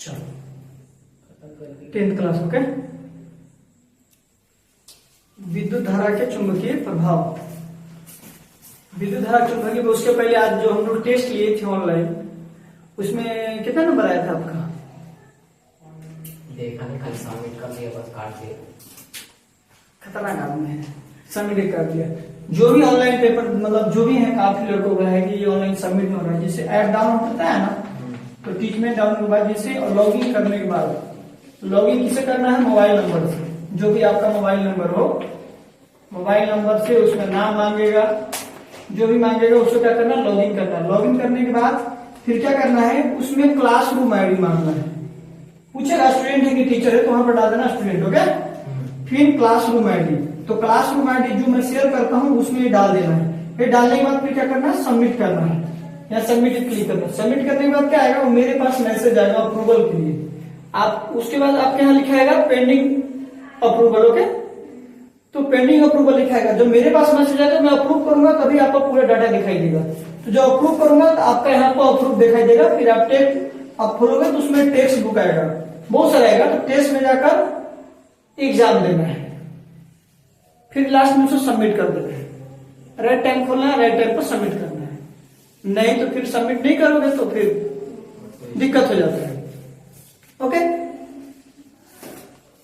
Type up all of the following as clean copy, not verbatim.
चलो 10th class. Okay, विद्युत धारा के चुंबकीय प्रभाव। विद्युत धारा चुंबकीय, उसके पहले आज जो हम लोग टेस्ट लिए थे ऑनलाइन, उसमें कितना नंबर आया था आपका? देखा नहीं, खाली सबमिट कर दिया, बस काट दिया। खतरनाक आदमी है, सबमिट कर दिया। जो भी ऑनलाइन पेपर मतलब जो भी है, काफी लड़कों का है कि ये ऑनलाइन सबमिट हो रहा है। जैसे ऐप डाउनलोड करता है ना, तो टीचमेंट डाउनलोड के बाद जैसे और लॉगिन करने के बाद, लॉगिन किसे करना है? मोबाइल नंबर से। जो भी आपका मोबाइल नंबर हो, मोबाइल नंबर से उसमें नाम मांगेगा, जो भी मांगेगा उसको क्या करना? लॉगिन करना है। लॉगिन करने के बाद फिर क्या करना है? उसमें क्लासरूम आईडी मांगना है। पूछेगा स्टूडेंट है कि टीचर है, तो वहां पर डाल देना स्टूडेंट। ओके, फिर क्लासरूम आईडी, तो क्लासरूम आईडी जो मैं शेयर करता हूं उसमें डाल देना है। फिर डालने के बाद फिर क्या करना है? सबमिट करना है, या सबमिट क्लिक करना है। सबमिट करने के बाद क्या आएगा? वो मेरे पास मैसेज आएगा अप्रूवल के लिए। आप उसके बाद आपके यहाँ लिखा आएगा पेंडिंग अप्रूवल। ओके, तो पेंडिंग अप्रूवल लिखा आएगा। जब मेरे पास मैसेज आएगा, मैं अप्रूव करूंगा, तभी आपको पूरा डाटा दिखाई देगा। तो जब अप्रूव करूंगा तो आपका यहाँ पर अप्रूव दिखाई देगा। फिर आप टेस्ट आप खोलोगे तो उसमें टेक्स्ट बुक आएगा, बहुत सारा आएगा। तो टेस्ट में जाकर एग्जाम देना है, फिर लास्ट में उसको सबमिट कर देना है। राइट टाइम खोलना है, राइट टाइम पर सबमिट करना है। नहीं तो फिर सबमिट नहीं करोगे तो फिर दिक्कत हो जाता है। ओके,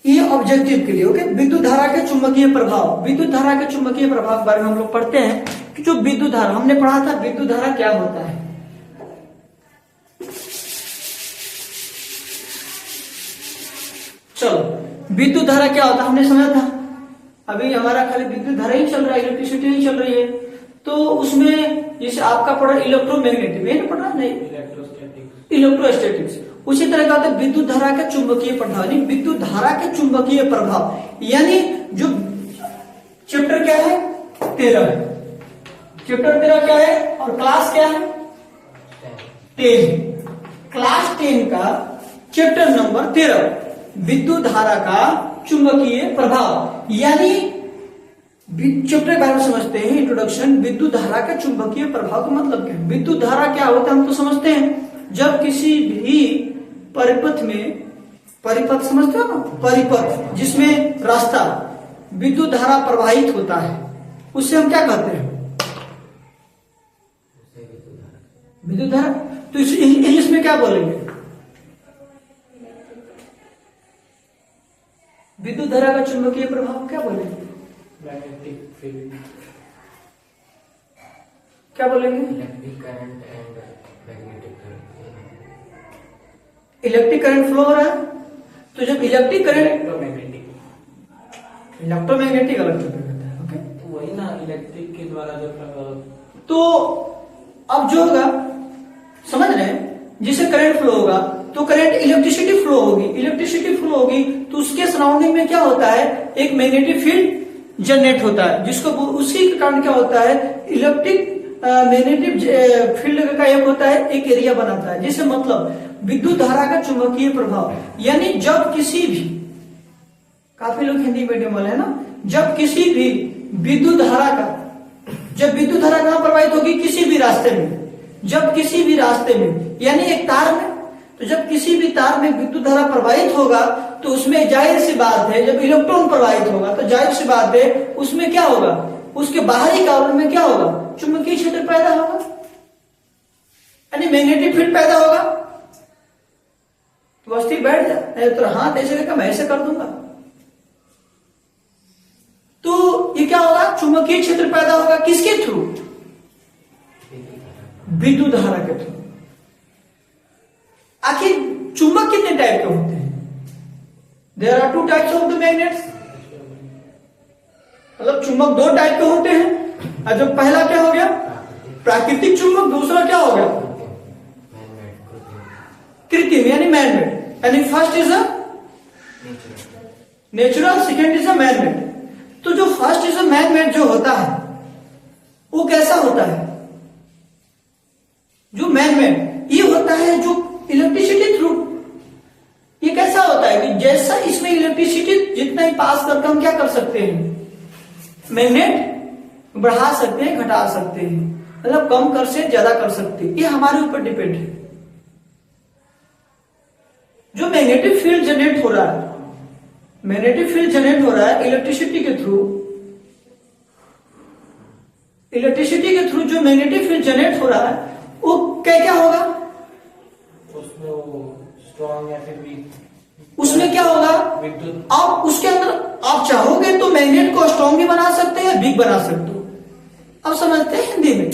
ये ऑब्जेक्टिव के लिए। ओके, विद्युत धारा के चुंबकीय प्रभाव। विद्युत धारा के चुंबकीय प्रभाव के बारे में हम लोग पढ़ते हैं कि जो विद्युत धारा हमने पढ़ा था, विद्युत धारा क्या होता है। चलो, विद्युत धारा क्या होता है हमने समझा था। अभी हमारा खाली विद्युत धारा ही चल रहा है, इलेक्ट्रिसिटी ही चल रही है। तो उसमें जैसे आपका पढ़ा इलेक्ट्रोमैग्नेटिक, ये पढ़ा नहीं, इलेक्ट्रोस्टैटिक्स। उसी तरह का होता है विद्युत धारा का चुंबकीय प्रभाव, यानी विद्युत धारा के चुंबकीय प्रभाव। यानी जो चैप्टर क्या है? 13 है। चैप्टर 13 क्या है और क्लास क्या है? 10। क्लास 10 का चैप्टर नंबर 13, विद्युत धारा का चुंबकीय प्रभाव। यानी चैप्टर के बारे में समझते हैं, इंट्रोडक्शन। विद्युत धारा का चुंबकीय प्रभाव का मतलब क्या है? विद्युत धारा क्या होता है हम तो समझते हैं। जब किसी भी परिपथ में, परिपथ समझते हो ना, परिपथ जिसमें रास्ता विद्युत धारा प्रवाहित होता है, उससे हम क्या कहते हैं? विद्युत धारा। तो इंग्लिश में क्या बोलेंगे? विद्युत धारा का चुंबकीय प्रभाव क्या बोलेंगे? Magnetic field. क्या बोलेंगे? Electric current and magnetic current. Electric current flow हो रहा है, तो जब इलेक्ट्रिक करंट, इलेक्ट्रोमैग्नेटिक अलग चीज होता है। ओके, तो वही ना, इलेक्ट्रिक के द्वारा जो तो अब जो होगा समझ रहे हैं, जिसे करंट फ्लो होगा तो करंट इलेक्ट्रिसिटी फ्लो होगी। इलेक्ट्रिसिटी फ्लो होगी तो उसके सराउंडिंग में क्या होता है? एक मैग्नेटिक फील्ड जनरेट होता है, जिसको उसी के कारण क्या होता है? इलेक्ट्रिक मैग्नेटिक फील्ड का एक होता है, एक एरिया बनाता है। जैसे मतलब विद्युत धारा का चुंबकीय प्रभाव, यानी जब किसी भी, काफी लोग हिंदी मीडियम वाले हैं ना, जब किसी भी विद्युत धारा का, जब विद्युत धारा कहां प्रवाहित होगी? किसी भी रास्ते में। जब किसी भी रास्ते में, यानी एक तार में, तो जब किसी भी तार में विद्युत धारा प्रवाहित होगा तो उसमें जाहिर सी बात है, जब इलेक्ट्रॉन प्रवाहित होगा तो जाहिर सी बात है उसमें क्या होगा? उसके बाहरी आवरण में क्या होगा? चुंबकीय क्षेत्र पैदा होगा, यानी मैग्नेटिक फील्ड पैदा होगा। तो अस्थिर बैठ जाए तो हाथ ऐसे करके मैं ऐसे कर दूंगा, तो ये क्या होगा? चुंबकीय क्षेत्र पैदा होगा। किसके थ्रू? विद्युत धारा के थ्रू। आखिर चुंबक कितने टाइप के होते हैं? There are 2 types of the magnets. मतलब चुंबक 2 टाइप के होते हैं। और जब पहला क्या हो गया? प्राकृतिक चुंबक। दूसरा क्या हो गया? कृत्रिम, यानी मैनमेड। यानी first is a natural, second is a manmade. तो जो फर्स्ट इज अ मैनमेड जो होता है वो कैसा होता है? जो मैनमेड ये होता है जो इलेक्ट्रिसिटी थ्रू। ये कैसा होता है कि जैसा इसमें इलेक्ट्रिसिटी जितना ही पास करके हम क्या कर सकते हैं? मैग्नेट बढ़ा सकते हैं, घटा सकते हैं, मतलब कम कर से ज्यादा कर सकते हैं। ये हमारे ऊपर डिपेंड है। जो मैग्नेटिक फील्ड जनरेट हो रहा है, मैग्नेटिक फील्ड जनरेट हो रहा है इलेक्ट्रिसिटी के थ्रू, इलेक्ट्रिसिटी के थ्रू जो मैग्नेटिक फील्ड जनरेट हो रहा है वो क्या क्या होगा, उसमें वो स्ट्रॉन्ग या फिर वीक, उसमें क्या होगा, विद्युत, आप उसके अंदर आप चाहोगे तो मैग्नेट को स्ट्रॉन्ग भी बना सकते हैं, वीक बना सकते हो। अब समझते हैं हिंदी में,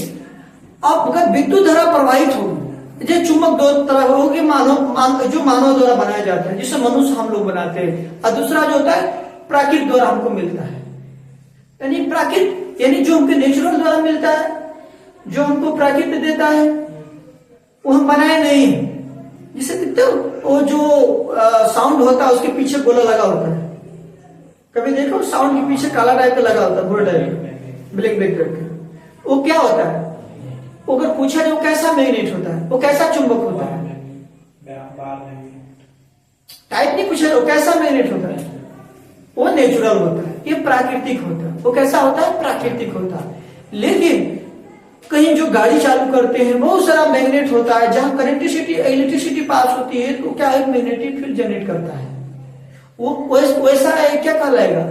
आप अगर विद्युत धारा प्रवाहित होगी, जैसे चुंबक दो तरह होगी, जो मानव द्वारा बनाया जाता है, जिसे मनुष्य हम लोग बनाते हैं, और दूसरा जो होता है प्राकृतिक द्वारा हमको मिलता है। यानी प्राकृतिक यानी जो हमको नेचुरल द्वारा मिलता है, जो हमको प्राकृतिक देता है, वो हम बनाए नहीं है। जिसे देखते हो वो जो साउंड होता है उसके पीछे गोला लगा होता है, कभी देखो साउंड के पीछे काला टाइप का लगा होता है, गोला टाइप ब्लैक ब्लैक करके, वो क्या होता है, वो अगर पूछा जाए वो कैसा मैग्नेट होता है, वो कैसा चुंबक होता है, टाइप नहीं पूछा वो कैसा मैग्नेट होता है, वो नेचुरल होता है, ये प्राकृतिक होता है। वो कैसा होता है, प्राकृतिक होता है। लेकिन कहीं जो गाड़ी चालू करते हैं बहुत सारा मैग्नेट होता है, जहां इलेक्ट्रिसिटी पास होती है तो क्या है, मैग्नेटिक फील्ड जनरेट करता है, वो वैसा है, क्या कहलाएगा,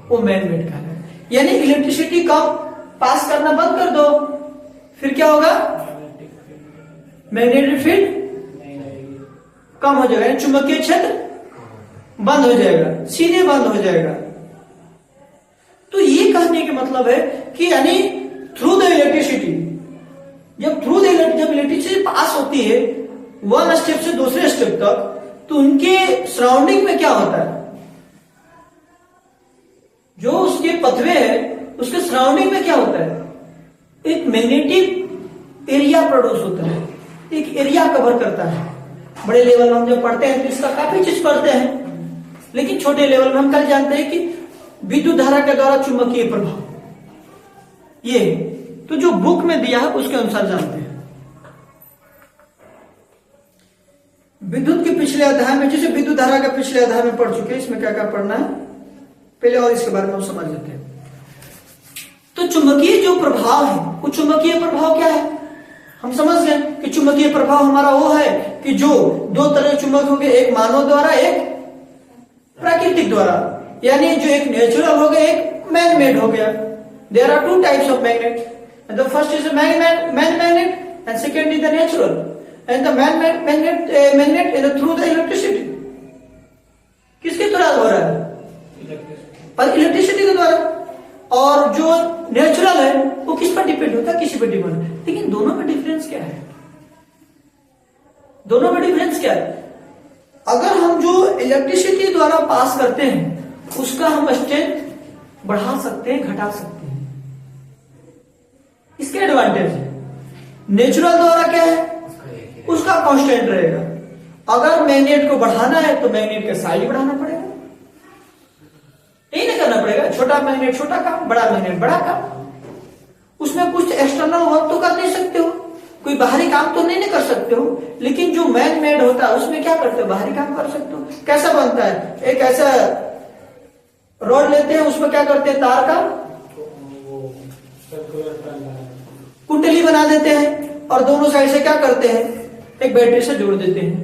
वो मैग्नेट कहलाएगा। यानी इलेक्ट्रिसिटी कब पास करना बंद कर दो, फिर क्या होगा, मैग्नेटिक फील्ड कम हो जाएगा, चुंबकीय क्षेत्र बंद हो जाएगा, सीधे बंद हो जाएगा। तो ये कहने का मतलब है कि यानी थ्रू द इलेक्ट्रिसिटी, जब इलेक्ट्रिसिटी पास होती है वन स्टेप से दूसरे स्टेप तक, तो उनके सराउंडिंग में क्या होता है, जो उसके पथवे है उसके सराउंडिंग में क्या होता है, एक मैग्नेटिक एरिया प्रोड्यूस होता है, एक एरिया कवर करता है। बड़े लेवल में हम जब पढ़ते हैं तो इसका काफी चीज पढ़ते हैं, लेकिन छोटे लेवल में हम कल जानते हैं कि विद्युत धारा के द्वारा चुंबकीय प्रभाव, ये तो जो बुक में दिया है उसके अनुसार जानते हैं। विद्युत के पिछले अध्याय में, जैसे विद्युत धारा के पिछले अध्याय में पढ़ चुके हैं, इसमें क्या क्या पढ़ना है पहले और इसके बारे में हम समझ लेते हैं। तो चुंबकीय जो प्रभाव है, वो चुंबकीय प्रभाव क्या है, हम समझ गए कि चुंबकीय प्रभाव हमारा वो है कि जो दो तरह के चुंबक हो गए, एक मानव द्वारा, एक प्राकृतिक द्वारा, यानी जो एक नेचुरल हो गया, एक मैन मेड हो गया। There are two types of magnet, the first is man magnet and second is the natural, and the man magnet is through the electricity. किसके द्वारा हो रहा है, पर इलेक्ट्रिसिटी के द्वारा। और जो नेचुरल है वो किस पर डिपेंड होता है, किसी पर डिपेंड। लेकिन दोनों में डिफरेंस क्या है, दोनों में डिफरेंस क्या है, अगर हम जो इलेक्ट्रिसिटी द्वारा पास करते हैं उसका हम स्ट्रेंथ बढ़ा सकते हैं, घटा सकते हैं, इसके एडवांटेज है। नेचुरल द्वारा क्या है, उसका कांस्टेंट रहेगा। अगर मैग्नेट को बढ़ाना है तो मैग्नेट का साइज बढ़ाना पड़ेगा, यही नहीं करना पड़ेगा, छोटा मैग्नेट छोटा काम, बड़ा मैग्नेट बड़ा काम। उसमें कुछ एक्सटर्नल वर्क तो कर नहीं सकते हो, कोई बाहरी काम तो नहीं कर सकते हो, लेकिन जो मैन मेड होता है उसमें क्या करते हो, बाहरी काम कर सकते हो। कैसा बनता है, एक ऐसा रॉड लेते हैं, उसमें क्या करते हैं, तार का कुंडली बना देते हैं और दोनों साइड से क्या करते हैं, एक बैटरी से जोड़ देते हैं।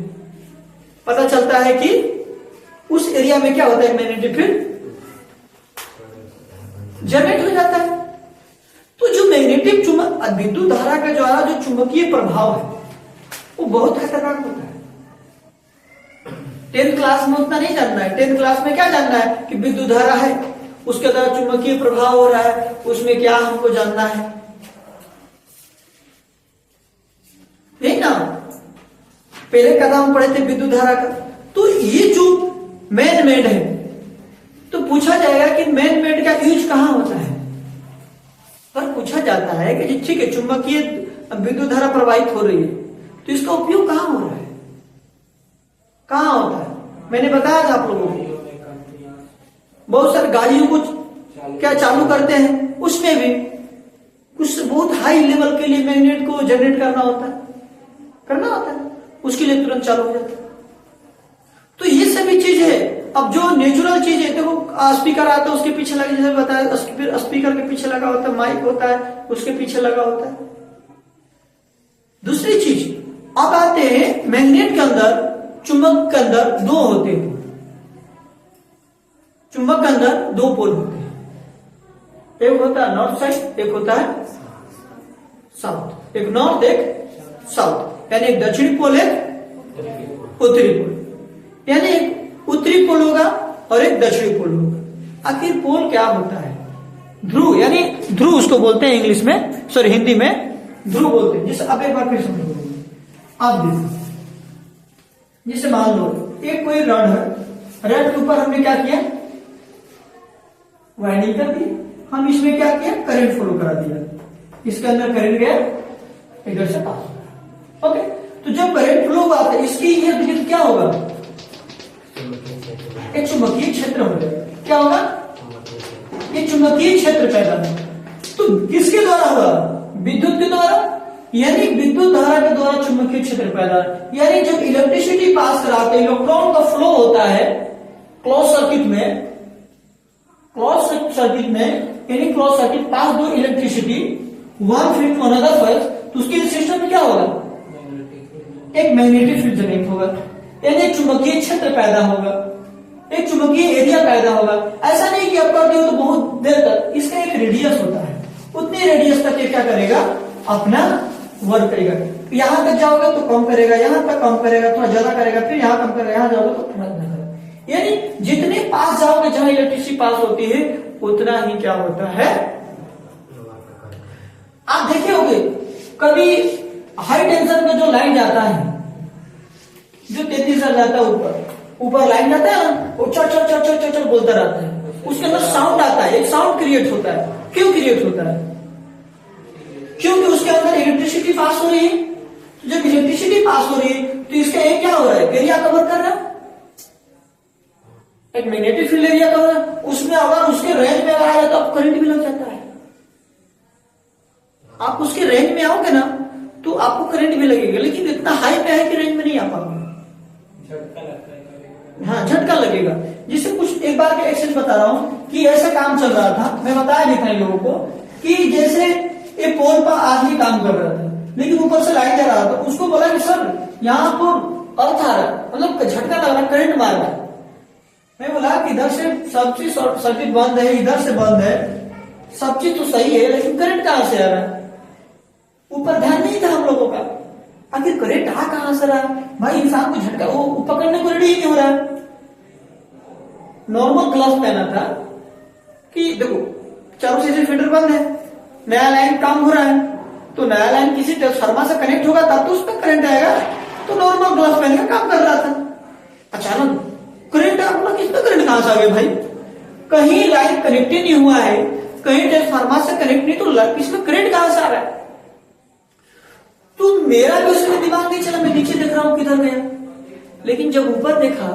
पता चलता है कि उस एरिया में क्या होता है, मैग्नेटिक फील्ड जनरेट हो जाता है। तो जो मैग्नेटिक चुंबक विद्युत धारा के द्वारा जो चुंबकीय प्रभाव है वो बहुत खतरनाक होता है। 10th क्लास में उतना नहीं जानना है, 10th क्लास में क्या जानना है कि विद्युत धारा है, उसके द्वारा चुंबकीय प्रभाव हो रहा है, उसमें क्या हमको जानना है, नहीं ना। पहले कदम हम पढ़े थे विद्युत धारा का। तो ये जो मैन मेड है, तो पूछा जाएगा कि मैन मेड का यूज कहां होता है, पर पूछा जाता है कि ठीक है चुंबकीय विद्युत धारा प्रवाहित हो रही है तो इसका उपयोग कहां हो रहा है, कहां होता है। मैंने बताया था आप लोगों को, बहुत सारे गाड़ियों को क्या चालू करते हैं, उसमें भी कुछ बहुत हाई लेवल के लिए मैग्नेट को जनरेट करना होता है, उसके लिए तुरंत चालू हो जाता है। तो ये सभी चीज है। अब जो नेचुरल चीज है, देखो स्पीकर आता है उसके पीछे लगा, जैसे बताया स्पीकर के पीछे लगा होता है, माइक होता है उसके पीछे लगा होता है। दूसरी चीज अब आते हैं मैग्नेट के अंदर, चुंबक के अंदर दो होते हैं, चुंबक के अंदर दो पोल होते हैं, एक होता है नॉर्थ साइड, एक होता है साउथ, एक नॉर्थ एक साउथ, यानी एक दक्षिणी पोल एक उत्तरी पोल, यानी एक उत्तरी पोल होगा और एक दक्षिणी पोल होगा। आखिर पोल क्या होता है? ध्रुव, यानी ध्रुव उसको बोलते हैं इंग्लिश में, सॉरी हिंदी में ध्रुव बोलते हैं। जैसे अब एक बार फिर समझो, आप देखो, जैसे मान लो एक कोई रड है, रड के ऊपर हमने क्या किया, वाइंडिंग कर दी, हम इसमें क्या किया, करंट फ्लो करा दिया, इसके अंदर करंट गया, इधर से पास होगा। ओके, तो जब करंट फ्लो हुआ था इसकी इर्द गिर्द क्या होगा, एक चुंबकीय क्षेत्र हो जाएगा। क्या होगा, एक चुंबकीय क्षेत्र पैदा होगा। तो किसके द्वारा हुआ, विद्युत के द्वारा, यानी विद्युत धारा के द्वारा चुंबकीय क्षेत्र पैदा, यानी जब इलेक्ट्रिसिटी पास कराते हैं, इलेक्ट्रॉन का फ्लो होता है क्लोज सर्किट में, यानी क्लोज सर्किट पास दो electricity one field to another field, तो उसके सिस्टम में क्या होगा, एक मैग्नेटिक फील्ड जनरेट होगा, यानी एक चुंबकीय क्षेत्र पैदा होगा, एक चुंबकीय एरिया पैदा होगा। ऐसा नहीं कि आप करते हो तो बहुत देर तक, इसका एक रेडियस होता है, उतनी रेडियस तक ये क्या करेगा, अपना वर्क करेगा। यहां तक जाओगे तो कम करेगा, यहां तक कम करेगा, थोड़ा ज्यादा करेगा, फिर यहां कम करेगा, यहां जाओगे तो थोड़ा ज्यादा करेगा। यानी जितने पास जाओगे जहां इलेक्ट्रिसिटी पास होती है उतना ही क्या होता है। आप देखे होंगे कभी हाई टेंशन में जो लाइन जाता है, जो 33 जाता है, ऊपर लाइन जाता है ना, वो चढ़ चढ़ चढ़ चढ़ चढ़ बोलता रहता है, उसके अंदर साउंड आता है, एक साउंड क्रिएट होता है। क्यों क्रिएट होता है, क्योंकि उसके अंदर इलेक्ट्रिसिटी पास हो रही है। तो जब इलेक्ट्रिसिटी पास हो रही है तो इसका एक क्या हो रहा है, एरिया कवर कर रहा है, एक मैग्नेटिक फील्ड एरिया कवर है। उसमें अगर उसके रेंज में अगर आ जाए तो आपको करंट भी लग जाता है। आप उसके रेंज में आओगे ना तो आपको करंट भी लगेगा, लेकिन इतना हाई पे है कि रेंज में नहीं आ पाओगे, हाँ झटका लगेगा। जिससे कुछ एक बार का एक्सेस बता रहा हूं कि ऐसा काम चल रहा था, मैं बताया भी था इन लोगों को कि जैसे ये पोल पर आदमी काम कर रहा था, लेकिन ऊपर से लाइट जा रहा था, उसको बोला कि सर यहाँ पर अर्थ आ रहा है, मतलब झटका लग रहा है, करंट मार रहा है। मैं बोला कि इधर से सब चीज सर्किट बंद है, इधर से बंद है, सब चीज तो सही है, लेकिन करंट कहां से आ रहा है। ऊपर ध्यान नहीं था हम लोगों का, आखिर करंट आ कहां से रहा है भाई। इंसान को झटका वो पकड़ने को रेडी ही नहीं हो रहा है। नॉर्मल ग्लव्स पहना था कि देखो चारों से फीडर बंद है, नया लाइन काम हो रहा है, तो नया लाइन किसी ट्रांसफार्मर से कनेक्ट होगा तब तो उसमें करंट आएगा। तो नॉर्मल ग्लव्स पहन के काम कर रहा था, अचानक करंट आ गया। किसमें करंट कहां से आ गया भाई, कहीं लाइन कनेक्ट ही नहीं हुआ है, कहीं ट्रांसफार्मर से कनेक्ट नहीं, तो इसमें करंट कहां से आ रहा है। तो मेरा भी उसमें दिमाग नहीं चला, मैं नीचे देख रहा हूं किधर गया, लेकिन जब ऊपर देखा,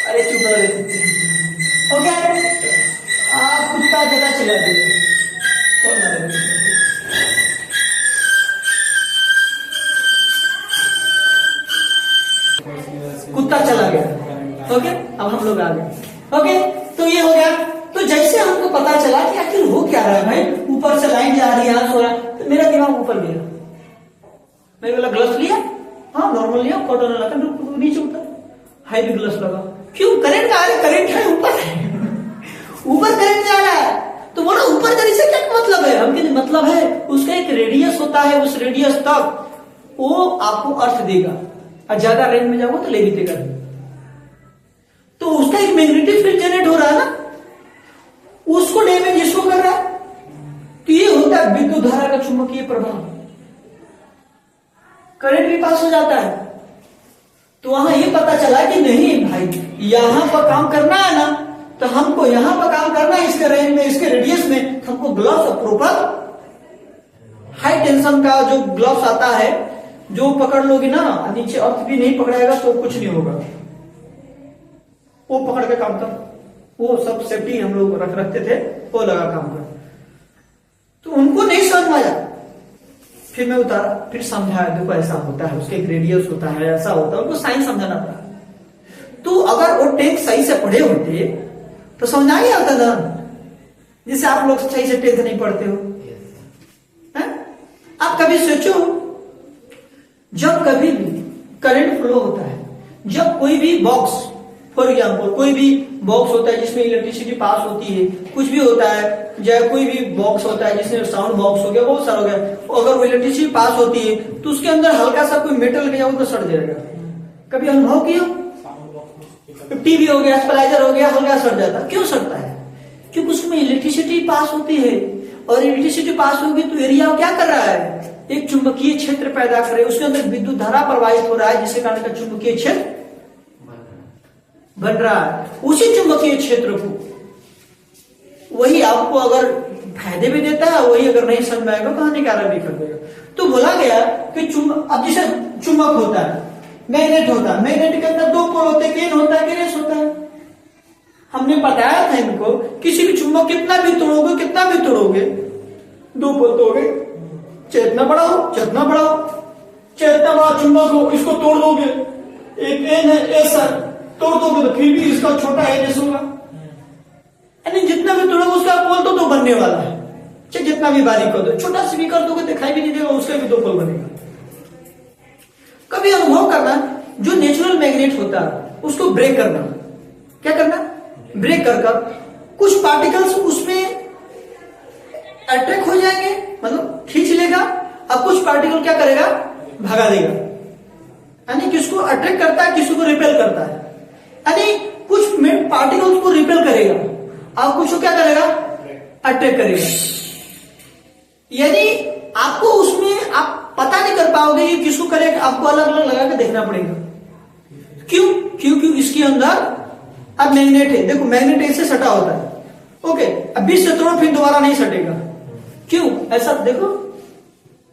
अरे चुप रहे, ओके आप कुत्ता जगह चला दिए, कुत्ता चला गया। ओके अब हम लोग आ गए। ओके तो ये हो गया। तो जैसे हमको पता चला कि आखिर हो क्या रहा है भाई, ऊपर से लाइन जा रही है, यहां सो रहा है, तो मेरा दिमाग ऊपर गया। मैंने बोला ग्लव्स लिया, हाँ नॉर्मल लिया, कॉटन लगा, नीचे उतर, हाई भी ग्लव्स लगा। क्यों, करंट आ रहा है, करंट है ऊपर, ऊपर करंट जा रहा है। तो बोला ऊपर करने से क्या मतलब है, हम कहते मतलब है उसका एक रेडियस होता है, उस रेडियस तक वो आपको अर्थ देगा, और ज्यादा रेंज में जाओगे तो ले भी देगा। तो उसका एक मैग्नेटिक फील्ड जनरेट हो रहा है ना, उसको डैमेज इसको कर रहा है। तो ये होता है विद्युत धारा का चुंबकीय प्रभाव, करंट भी पास हो जाता है। तो वहां ये पता चला कि नहीं भाई यहां पर काम करना है ना, तो हमको यहां पर काम करना है, इसके रेंज में, इसके रेडियस में हमको ग्लव्स प्रॉपर हाई टेंशन का जो ग्लव्स आता है, जो पकड़ लोगे ना, नीचे अर्थ भी नहीं पकड़ाएगा तो कुछ नहीं होगा, वो पकड़ के काम कर, वो सब सेफ्टी हम लोग रखते थे, वो लगा काम कर। तो उनको नहीं समझ में आया, फिर मैं उतारा, फिर समझाया, देखो ऐसा होता है, उसके रेडियस होता है, ऐसा होता है, उनको साइंस समझाना पड़ा। तो अगर वो टेंथ सही से पढ़े होते तो समझा ही आता था, जिससे आप लोग सही से टेंथ नहीं पढ़ते हो। कभी सोचो, जब कभी भी करंट फ्लो होता है, जब कोई भी बॉक्स, फॉर एग्जाम्पल कोई भी बॉक्स होता है जिसमें इलेक्ट्रिसिटी पास होती है, कुछ भी होता है, चाहे कोई भी बॉक्स होता है जिसमें साउंड बॉक्स हो गया, बहुत सारा हो गया, अगर वो इलेक्ट्रिसिटी पास होती है तो उसके अंदर हल्का सा कोई मेटल गया हो तो सड़ जाएगा। कभी अनुभव किया? टीवी हो गया, स्पलाइजर हो गया, हल्का सड़ जाता। क्यों सड़ता है? क्योंकि उसमें इलेक्ट्रिसिटी पास होती है, और इलेक्ट्रिसिटी पास होगी तो एरिया क्या कर रहा है, एक चुंबकीय क्षेत्र पैदा कर रहे, उसके अंदर विद्युत धारा प्रवाहित हो रहा है, जिसके कारण का चुंबकीय क्षेत्र बन रहा है। उसी चुंबकीय क्षेत्र को वही आपको अगर फायदे भी देता है, वही अगर नहीं समझ में आएगा तो हानिकारक भी कर देगा। तो बोला गया कि अब जैसे चुंबक होता है, मैग्नेट होता है, मैग्नेट के अंदर दो पोल होते हैं, केन होता है कि रेस होता है। हमने बताया था इनको, किसी भी चुंबक कितना भी तोड़ोगे, दो पोल तोड़ोगे, चेतना बढ़ाओ, चेतना बढ़ाओ, चेतना बड़ा चुंबक हो, इसको तोड़ दोगे, एक एन है ऐसा तोड़ दोगे तो फिर भी इसका छोटा एन एस होगा, यानी जितना भी तोड़ोगे उसका पोल तो दो बनने वाला है। चाहे जितना भी बारीक कर दो, छोटा सा भी कर दोगे दिखाई भी नहीं देगा, उसका भी दो पोल बनेगा। कभी अनुभव करना, जो नेचुरल मैग्नेट होता है उसको ब्रेक करना, क्या करना, ब्रेक कर कुछ पार्टिकल्स उसमें अट्रैक्ट हो जाएंगे, मतलब खींच लेगा, और कुछ पार्टिकल क्या करेगा, भगा देगा। यानी किसको अट्रैक्ट करता है, किसी को रिपेल करता है। यानी कुछ पार्टिकल्स को रिपेल करेगा और कुछ को क्या करेगा, अट्रैक्ट करेगा। यदि आपको उसमें आप पता नहीं कर पाओगे ये किसको करेगा, आपको अलग अलग लगा के देखना पड़ेगा। क्यों? क्योंकि इसके अंदर अब मैग्नेट है, देखो मैग्नेट ऐसे सटा होता है, ओके, अब 20 से तोड़ो फिर दोबारा नहीं सटेगा। क्यों ऐसा? देखो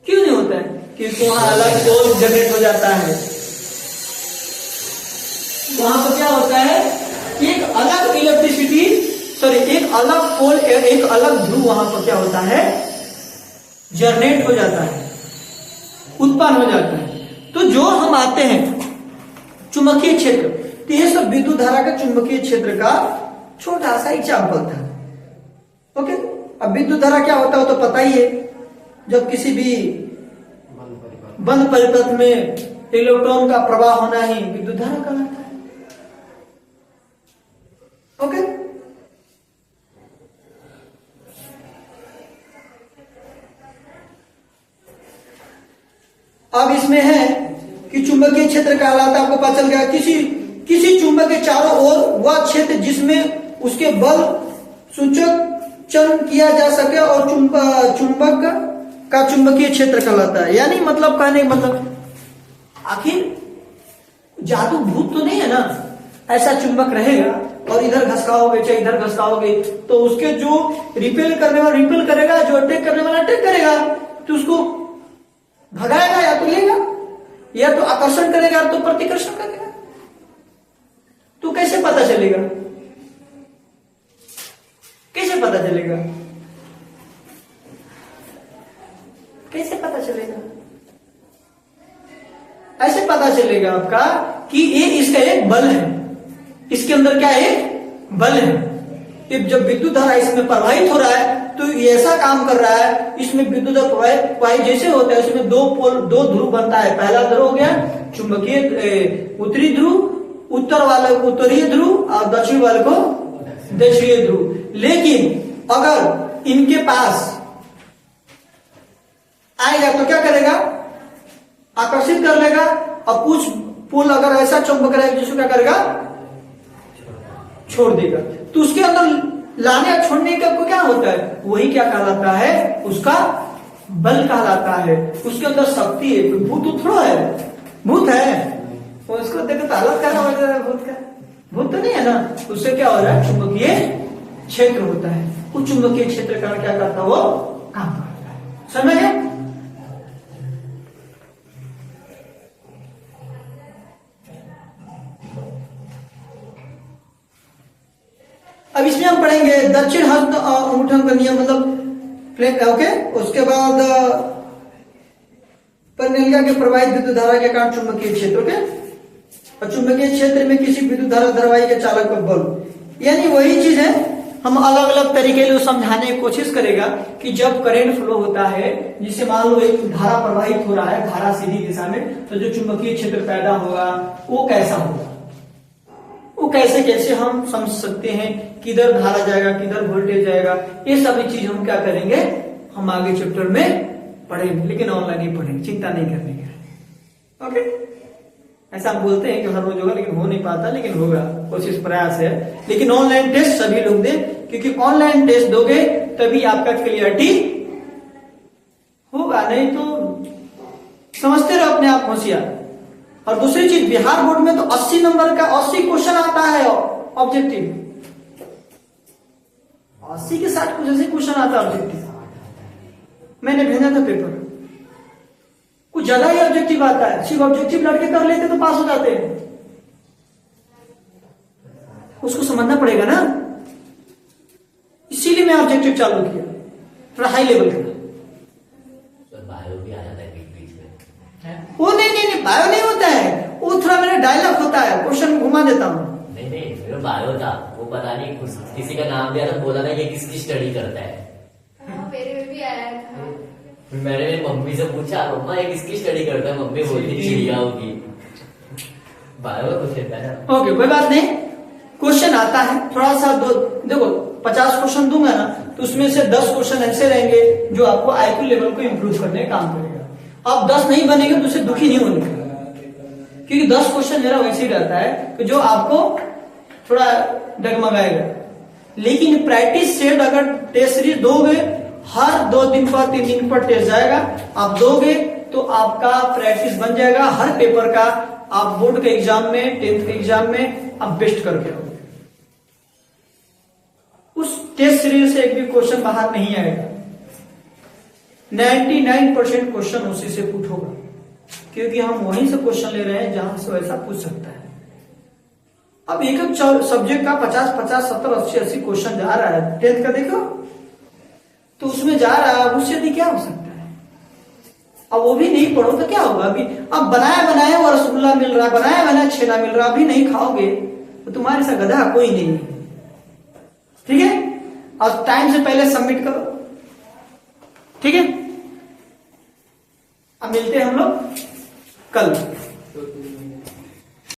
क्यों नहीं होता है, क्योंकि वहां अलग पोल जनरेट हो जाता है। वहां पर क्या होता है, एक अलग इलेक्ट्रिसिटी, सॉरी एक अलग पोल, एक अलग ध्रुव वहां पर क्या होता है, जनरेट हो जाता है, उत्पन्न हो जाता है। तो जो हम आते हैं चुंबकीय क्षेत्र, तो ये सब विद्युत धारा का चुंबकीय क्षेत्र का छोटा सा एग्जाम्पल था। ओके, अब विद्युत धारा क्या होता है तो पता ही है, जब किसी भी बंद परिपथ में इलेक्ट्रॉन का प्रवाह होना ही विद्युत धारा कहलाता है। ओके, अब इसमें है कि चुंबकीय क्षेत्र कहलाता है, आपको पता चल गया, किसी चुंबक के चारों ओर वह क्षेत्र जिसमें उसके बल सूचक चलन किया जा सके और चुंबक का चुंबकीय क्षेत्र कहलाता है। यानी मतलब कहने का मतलब, आखिर जादू भूत तो नहीं है ना, ऐसा चुंबक रहेगा और इधर घसकाओगे चाहे इधर घसकाओगे तो उसके जो रिपेल करने वाला रिपेल करेगा, जो अटैक करने वाला अटैक करेगा, तो उसको भगाएगा या तो लेगा, या तो आकर्षण करेगा या तो प्रतिकर्षण करेगा। तो कैसे पता चलेगा, कैसे पता चलेगा, कैसे पता चलेगा? ऐसे पता चलेगा आपका कि ये इसका एक बल है, इसके अंदर क्या है, बल है। जब विद्युत धारा इसमें प्रवाहित हो रहा है तो ये ऐसा काम कर रहा है, इसमें विद्युत प्रवाहित जैसे होता है, उसमें दो ध्रुव बनता है। पहला ध्रुव हो गया चुंबकीय उत्तरी ध्रुव, उत्तर वाले को उत्तरीय ध्रुव और दक्षिण वाले को दक्षिणीय ध्रुव। लेकिन अगर इनके पास आएगा तो क्या करेगा, आकर्षित कर लेगा, और कुछ पुल अगर ऐसा चुंबक रहेगा जिसको क्या करेगा, छोड़ देगा। तो उसके अंदर लाने या छोड़ने का को क्या होता है, वही क्या कहलाता है, उसका बल कहलाता है। उसके अंदर शक्ति है, भूत थोड़ा है, भूत है, उसको देखो तो अलग करना हो जाता है, भूत का भूत तो नहीं है ना। उससे क्या हो रहा है, चुंबकीय क्षेत्र होता है, उस चुंबकीय क्षेत्र का क्या करता है, वो काम करता है। समझ गए? अब इसमें हम पढ़ेंगे दक्षिण हस्त अंगूठन का नियम, मतलब ओके। उसके बाद परिनेलिका के प्रवाहित विद्युत धारा के कारण चुंबकीय क्षेत्र, ओके। और चुंबकीय क्षेत्र में किसी विद्युत धारा धारावाही के चालक पर बल, यानी वही चीज है हम अलग अलग तरीके से समझाने की कोशिश करेगा कि जब करंट फ्लो होता है, जिसे मान लो एक धारा प्रवाहित हो रहा है, धारा सीधी दिशा में, तो जो चुंबकीय क्षेत्र पैदा होगा वो कैसा होगा, वो कैसे कैसे हम समझ सकते हैं, किधर धारा जाएगा, किधर वोल्टेज जाएगा, ये सभी चीज हम क्या करेंगे, हम आगे चैप्टर में पढ़ेंगे, लेकिन ऑनलाइन ही पढ़ेंगे, चिंता नहीं करने का। ओके, ऐसा हम बोलते हैं कि हर रोज होगा, लेकिन हो नहीं पाता, लेकिन होगा, कोशिश प्रयास है। लेकिन ऑनलाइन टेस्ट सभी लोग दें, क्योंकि ऑनलाइन टेस्ट दोगे तभी आपका क्लियरिटी होगा, नहीं तो समझते रहो अपने आप होशियार। और दूसरी चीज, बिहार बोर्ड में तो 80 नंबर का 80 क्वेश्चन आता है ऑब्जेक्टिव, 80 के 60 कुछ ऐसे क्वेश्चन आता है ऑब्जेक्टिव। मैंने भेजा था पेपर, कुछ ज्यादा ही ऑब्जेक्टिव आता है, सिर्फ ऑब्जेक्टिव लड़के कर लेते तो पास हो जाते हैं, उसको समझना पड़ेगा ना, इसीलिए मैं ऑब्जेक्टिव चालू किया, थोड़ा हाई लेवल का। बायो भी आ जाता है बीच बीच में। वो नहीं बायो नहीं होता है, वो थोड़ा मेरा डायलॉग होता है, क्वेश्चन घुमा देता हूँ। नहीं मेरा बायो था, वो पता नहीं किसी का नाम दिया था, बोला था ये किसकी स्टडी करता है। मेरे में भी आया था। मैंने मेरी मम्मी से पूछा, मम्मा ये किसकी स्टडी करता है, मम्मी बोलती चिड़िया होगी। बायो का कुछ रहता है। ओके, कोई बात नहीं, क्वेश्चन आता है थोड़ा सा, देखो 50 क्वेश्चन दूंगा ना, तो उसमें से 10 क्वेश्चन ऐसे रहेंगे जो आपको आईक्यू लेवल को इंप्रूव करने का काम करेगा। अब 10 नहीं बनेंगे तो उससे दुखी नहीं होने का, क्योंकि 10 क्वेश्चन मेरा वैसे ही रहता है कि जो आपको थोड़ा डगमगाएगा। लेकिन प्रैक्टिस सेट अगर टेस्ट सीरीज दोगे, हर 2 दिन पर 3 दिन पर टेस्ट जाएगा, आप दोगे तो आपका प्रैक्टिस बन जाएगा, हर पेपर का आप बोर्ड के एग्जाम में, 10th के एग्जाम में आप बेस्ट करके आओगे। उस टेस्ट सीरीज से एक भी क्वेश्चन बाहर नहीं आएगा, 99% क्वेश्चन उसी से पुट होगा, क्योंकि हम वहीं से क्वेश्चन ले रहे हैं जहां से वैसा पूछ सकता है। अब एक सब्जेक्ट का 50, 70, 80 क्वेश्चन जा रहा है, 10th का देखो तो उसमें जा रहा है, उससे भी क्या हो सकता है। अब वो भी नहीं पढ़ो तो क्या होगा, अभी अब बनाया वो रसगुल्ला मिल रहा है, बनाया छेना मिल रहा, अभी नहीं खाओगे तो तुम्हारे सा गधा कोई नहीं है, ठीक है। और टाइम से पहले सबमिट करो, ठीक है। अब मिलते हैं हम लोग कल।